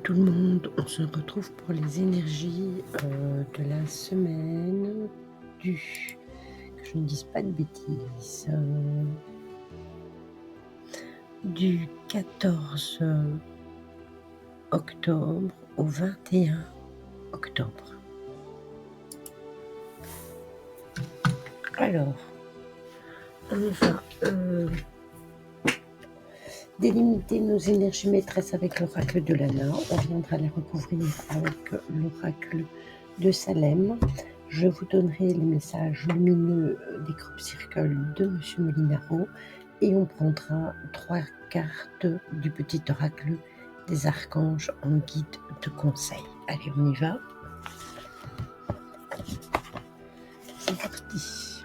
tout le monde, on se retrouve pour les énergies de la semaine que je ne dise pas de bêtises, du 14 octobre au 21 octobre. Alors, on va délimiter nos énergies maîtresses avec l'oracle de Lana. On viendra les recouvrir avec l'oracle de Salem. Je vous donnerai les messages lumineux des crop circles de M. Molinaro et on prendra 3 cartes du petit oracle des archanges en guide de conseil. Allez, on y va. C'est parti.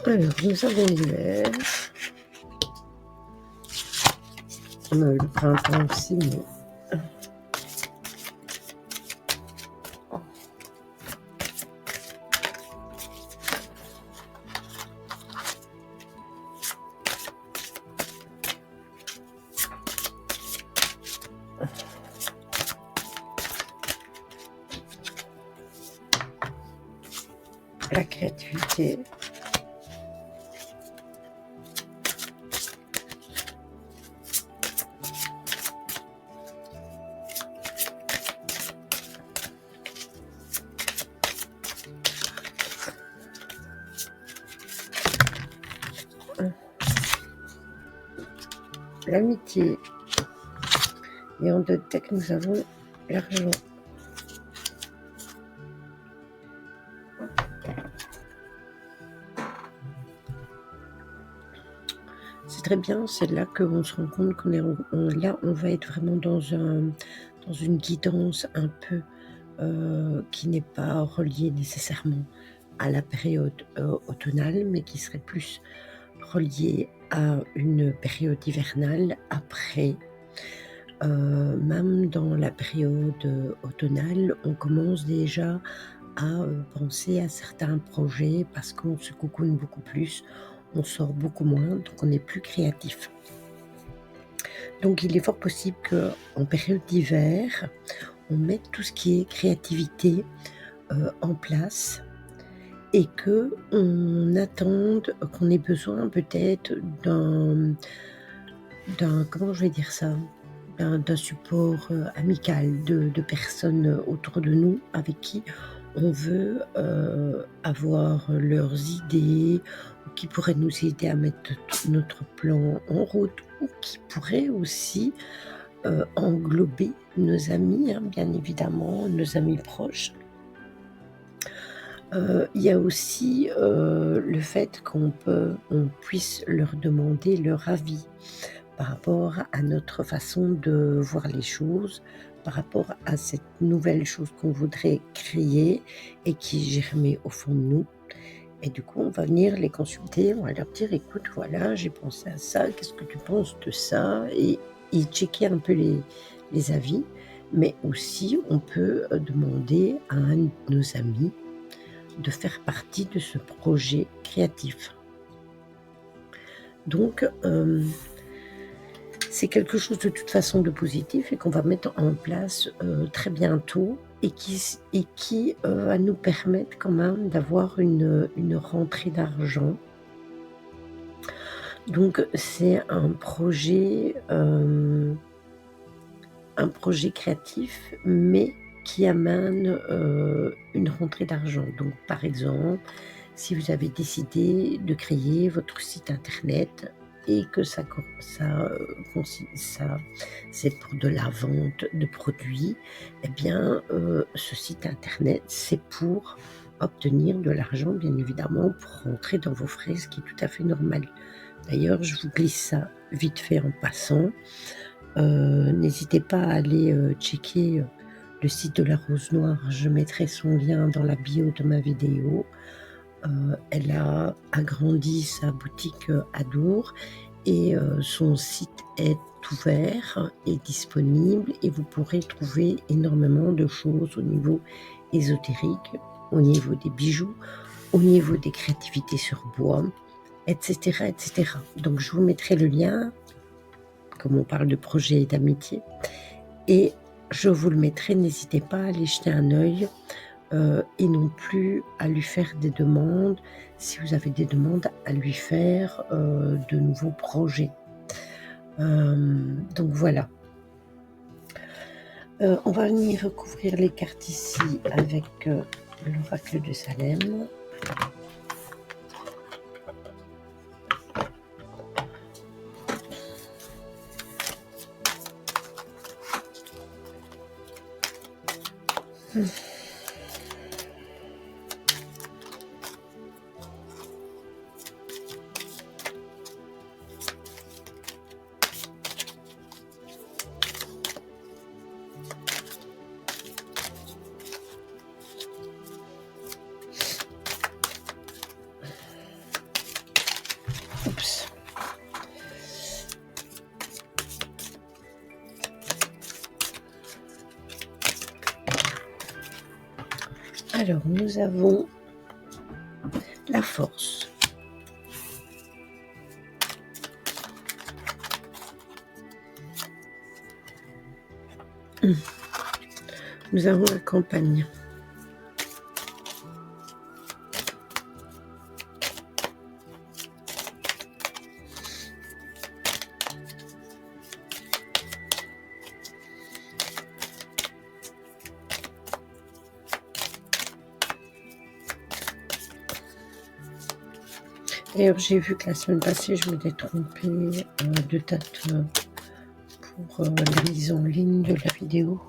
Alors, nous avons l'hiver, le printemps aussi, mais la créativité. L'amitié. Et en deux tech, nous avons l'argent. C'est très bien, c'est là qu'on se rend compte qu'on est là, on va être vraiment dans une guidance un peu qui n'est pas reliée nécessairement à la période automnale, mais qui serait plus reliée à une période hivernale après. Même dans la période automnale, on commence déjà à penser à certains projets parce qu'on se cocoone beaucoup plus, on sort beaucoup moins, donc on est plus créatif. Donc il est fort possible qu'en période d'hiver, on mette tout ce qui est créativité en place et qu'on attende, qu'on ait besoin peut-être d'un comment je vais dire ça, d'un support amical, de personnes autour de nous avec qui on veut avoir leurs idées, ou qui pourraient nous aider à mettre notre plan en route, ou qui pourraient aussi englober nos amis, hein, bien évidemment, nos amis proches. Il y a aussi le fait qu'on puisse leur demander leur avis par rapport à notre façon de voir les choses, par rapport à cette nouvelle chose qu'on voudrait créer et qui germait au fond de nous. Et du coup, on va venir les consulter, on va leur dire, écoute, voilà, j'ai pensé à ça, qu'est-ce que tu penses de ça? Et checker un peu les avis, mais aussi on peut demander à un de nos amis de faire partie de ce projet créatif. Donc, c'est quelque chose de toute façon de positif et qu'on va mettre en place très bientôt et qui va nous permettre quand même d'avoir une rentrée d'argent. Donc c'est un projet créatif, mais qui amène une rentrée d'argent. Donc par exemple, si vous avez décidé de créer votre site internet et que ça c'est pour de la vente de produits, eh bien ce site internet, c'est pour obtenir de l'argent, bien évidemment, pour rentrer dans vos frais, ce qui est tout à fait normal. D'ailleurs, je vous glisse ça vite fait en passant. N'hésitez pas à aller checker le site de la Rose Noire. Je mettrai son lien dans la bio de ma vidéo. Elle a agrandi sa boutique à Dour et son site est ouvert et disponible et vous pourrez trouver énormément de choses au niveau ésotérique, au niveau des bijoux, au niveau des créativités sur bois, etc., etc. Donc je vous mettrai le lien, comme on parle de projet et d'amitié, et je vous le mettrai, n'hésitez pas à aller jeter un œil et non plus à lui faire des demandes, si vous avez des demandes, à lui faire de nouveaux projets. Donc voilà. On va venir recouvrir les cartes ici avec l'oracle de Salem. Oups. Alors, nous avons la force. Nous avons la campagne. D'ailleurs, j'ai vu que la semaine passée, je m'étais trompée de date pour la mise en ligne de la vidéo.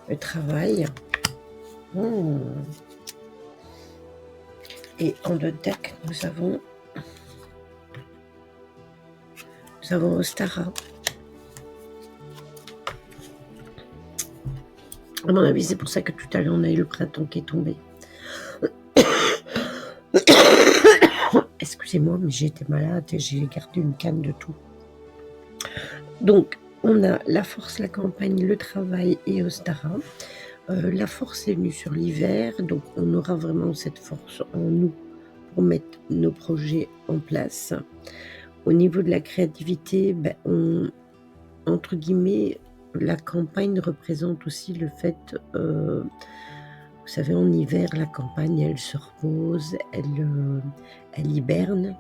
Le travail. Et en deux deck, nous avons Ostara. À mon avis, c'est pour ça que tout à l'heure, on a eu le printemps qui est tombé. Excusez-moi, mais j'étais malade et j'ai gardé une canne de tout. Donc, on a la force, la campagne, le travail et Ostara. La force est venue sur l'hiver, donc on aura vraiment cette force en nous pour mettre nos projets en place. Au niveau de la créativité, entre guillemets, la campagne représente aussi le fait, vous savez, en hiver, la campagne, elle se repose, elle hiberne.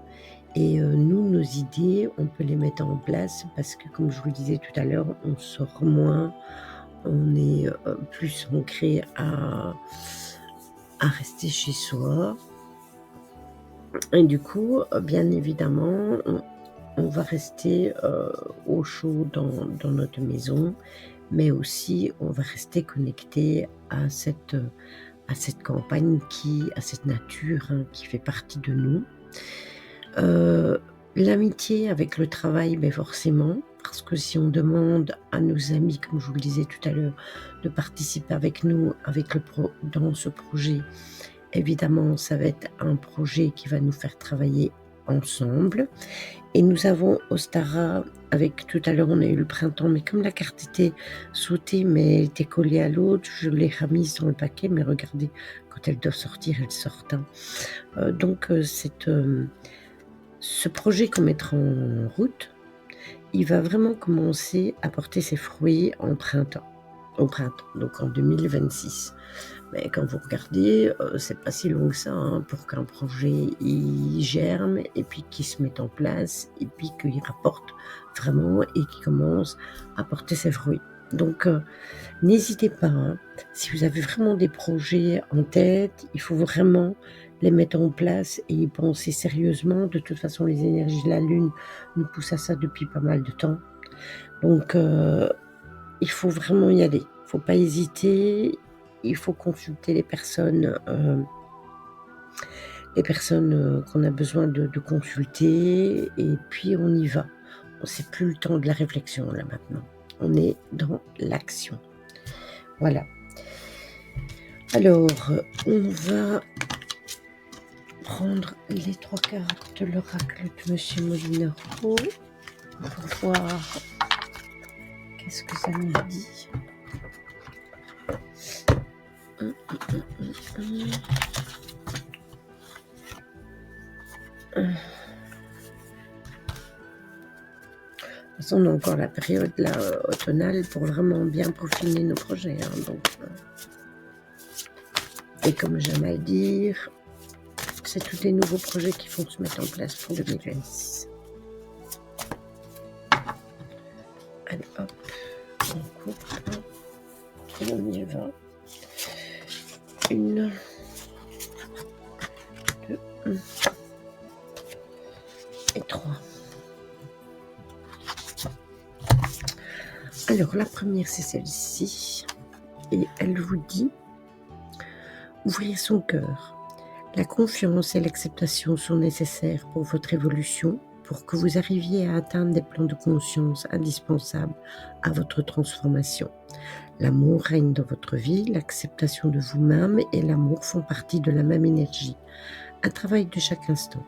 Et nous, nos idées, on peut les mettre en place parce que, comme je vous le disais tout à l'heure, on sort moins, on est plus ancré à rester chez soi. Et du coup, bien évidemment, on va rester au chaud dans notre maison, mais aussi on va rester connecté à cette campagne, à cette nature qui fait partie de nous. L'amitié avec le travail, forcément, parce que si on demande à nos amis, comme je vous le disais tout à l'heure, de participer avec nous dans ce projet, évidemment, ça va être un projet qui va nous faire travailler ensemble. Et nous avons Ostara, avec tout à l'heure, on a eu le printemps, mais comme la carte était sautée, mais elle était collée à l'autre, je l'ai remise dans le paquet, mais regardez, quand elle doit sortir, elle sort. Donc, ce projet qu'on mettra en route, il va vraiment commencer à porter ses fruits au printemps, donc en 2026. Mais quand vous regardez, c'est pas si long que ça pour qu'un projet il germe et puis qu'il se mette en place et puis qu'il rapporte vraiment et qu'il commence à porter ses fruits. Donc, n'hésitez pas, si vous avez vraiment des projets en tête, il faut vraiment les mettre en place et y penser sérieusement. De toute façon, les énergies de la Lune nous poussent à ça depuis pas mal de temps. Donc, il faut vraiment y aller. Il ne faut pas hésiter. Il faut consulter les personnes qu'on a besoin de consulter. Et puis, on y va. C'est plus le temps de la réflexion, là, maintenant. On est dans l'action. Voilà. Alors, on va prendre les 3 cartes de l'oracle de Monsieur Molinaro pour voir qu'est-ce que ça nous dit. De toute façon, on a encore la période là, automnale pour vraiment bien peaufiner nos projets. Et comme j'aime à le dire, c'est tous les nouveaux projets qui vont se mettre en place pour 2026. Allez, hop, on coupe. Et on y va. 1, 2 et 3. Alors, la première, c'est celle-ci. Et elle vous dit ouvrir son cœur. La confiance et l'acceptation sont nécessaires pour votre évolution, pour que vous arriviez à atteindre des plans de conscience indispensables à votre transformation. L'amour règne dans votre vie, l'acceptation de vous-même et l'amour font partie de la même énergie. Un travail de chaque instant.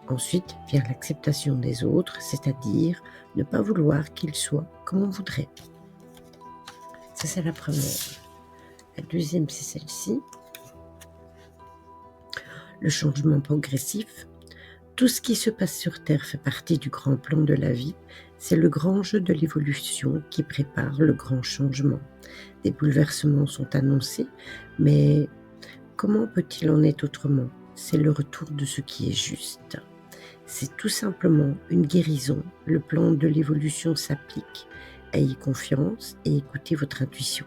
Ensuite vient l'acceptation des autres, c'est-à-dire ne pas vouloir qu'ils soient comme on voudrait. Ça, c'est la première. La deuxième, c'est celle-ci. Le changement progressif. Tout ce qui se passe sur Terre fait partie du grand plan de la vie. C'est le grand jeu de l'évolution qui prépare le grand changement. Des bouleversements sont annoncés, mais comment peut-il en être autrement ? C'est le retour de ce qui est juste. C'est tout simplement une guérison. Le plan de l'évolution s'applique. Ayez confiance et écoutez votre intuition.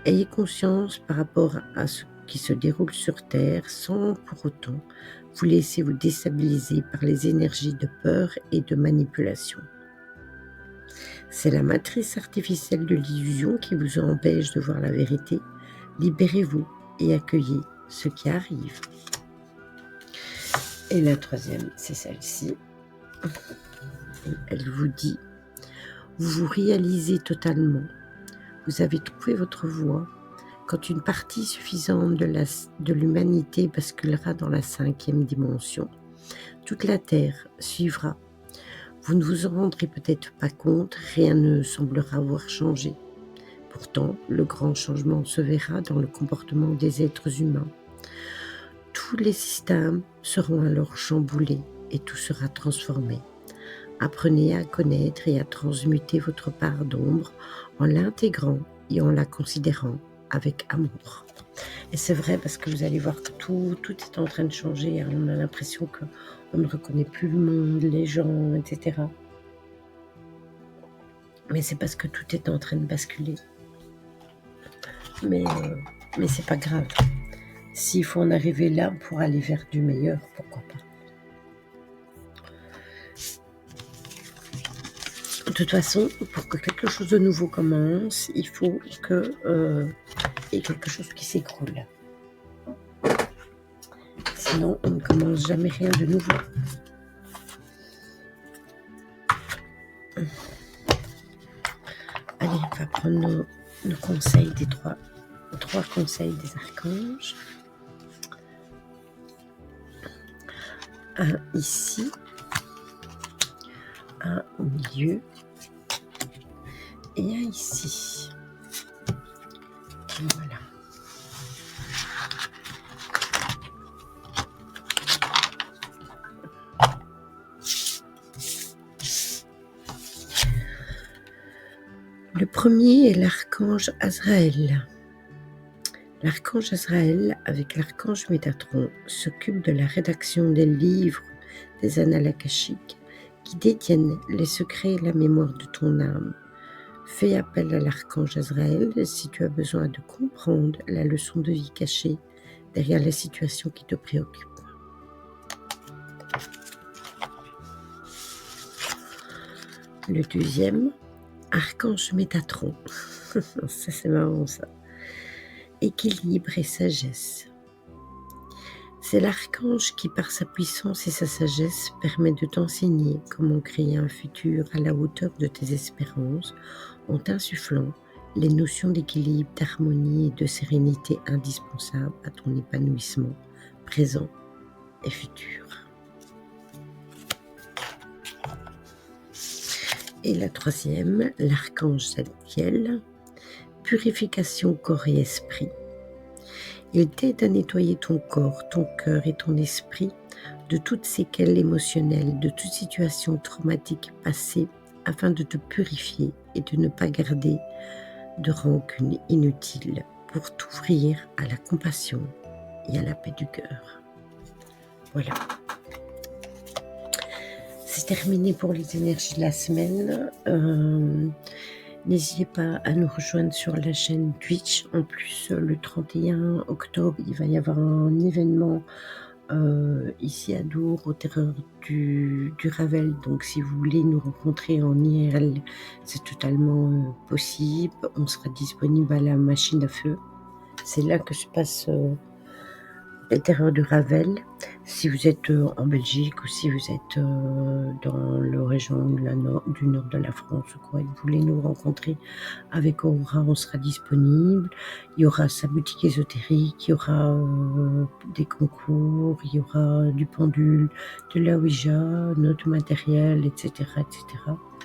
Ayez conscience par rapport à ce qui se déroule sur Terre sans pour autant vous laisser vous déstabiliser par les énergies de peur et de manipulation. C'est la matrice artificielle de l'illusion qui vous empêche de voir la vérité. Libérez-vous et accueillez ce qui arrive. Et la troisième, c'est celle-ci. Elle vous dit, vous vous réalisez totalement. Vous avez trouvé votre voie. Quand une partie suffisante de l'humanité basculera dans la 5e dimension, toute la Terre suivra. Vous ne vous en rendrez peut-être pas compte, rien ne semblera avoir changé. Pourtant, le grand changement se verra dans le comportement des êtres humains. Tous les systèmes seront alors chamboulés et tout sera transformé. Apprenez à connaître et à transmuter votre part d'ombre en l'intégrant et en la considérant avec amour. Et c'est vrai parce que vous allez voir que tout est en train de changer. On a l'impression qu'on ne reconnaît plus le monde, les gens, etc. Mais c'est parce que tout est en train de basculer. Mais c'est pas grave. S'il faut en arriver là pour aller vers du meilleur, pourquoi pas. De toute façon, pour que quelque chose de nouveau commence, il faut qu'il y ait quelque chose qui s'écroule. Sinon, on ne commence jamais rien de nouveau. Allez, on va prendre nos conseils des trois conseils des archanges. Un ici, un au milieu et un ici. Voilà. Le premier est l'archange Azraël. L'archange Azraël, avec l'archange Métatron, s'occupe de la rédaction des livres des annales akashiques qui détiennent les secrets et la mémoire de ton âme. Fais appel à l'archange Azraël si tu as besoin de comprendre la leçon de vie cachée derrière les situations qui te préoccupent. Le deuxième, archange Métatron. Ça, c'est marrant, ça. Équilibre et sagesse. C'est l'archange qui, par sa puissance et sa sagesse, permet de t'enseigner comment créer un futur à la hauteur de tes espérances en t'insufflant les notions d'équilibre, d'harmonie et de sérénité indispensables à ton épanouissement présent et futur. Et la troisième, l'archange Zadkiel, purification corps et esprit. Il t'aide à nettoyer ton corps, ton cœur et ton esprit de toutes séquelles émotionnelles, de toute situation traumatique passée, afin de te purifier et de ne pas garder de rancune inutile pour t'ouvrir à la compassion et à la paix du cœur. Voilà. C'est terminé pour les énergies de la semaine. N'hésitez pas à nous rejoindre sur la chaîne Twitch. En plus, le 31 octobre, il va y avoir un événement ici à Dour, au terreur du Ravel. Donc, si vous voulez nous rencontrer en IRL, c'est totalement possible. On sera disponible à la machine à feu. C'est là que se passe les terreurs du Ravel. Si vous êtes en Belgique ou si vous êtes dans la région du nord de la France ou quoi, et que vous voulez nous rencontrer avec Aurora, on sera disponible. Il y aura sa boutique ésotérique, il y aura des concours, il y aura du pendule, de la Ouija, notre matériel, etc., etc.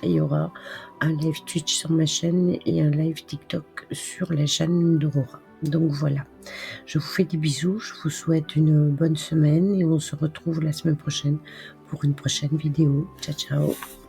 Et il y aura un live Twitch sur ma chaîne et un live TikTok sur la chaîne d'Aurora. Donc voilà, je vous fais des bisous, je vous souhaite une bonne semaine et on se retrouve la semaine prochaine pour une prochaine vidéo. Ciao, ciao!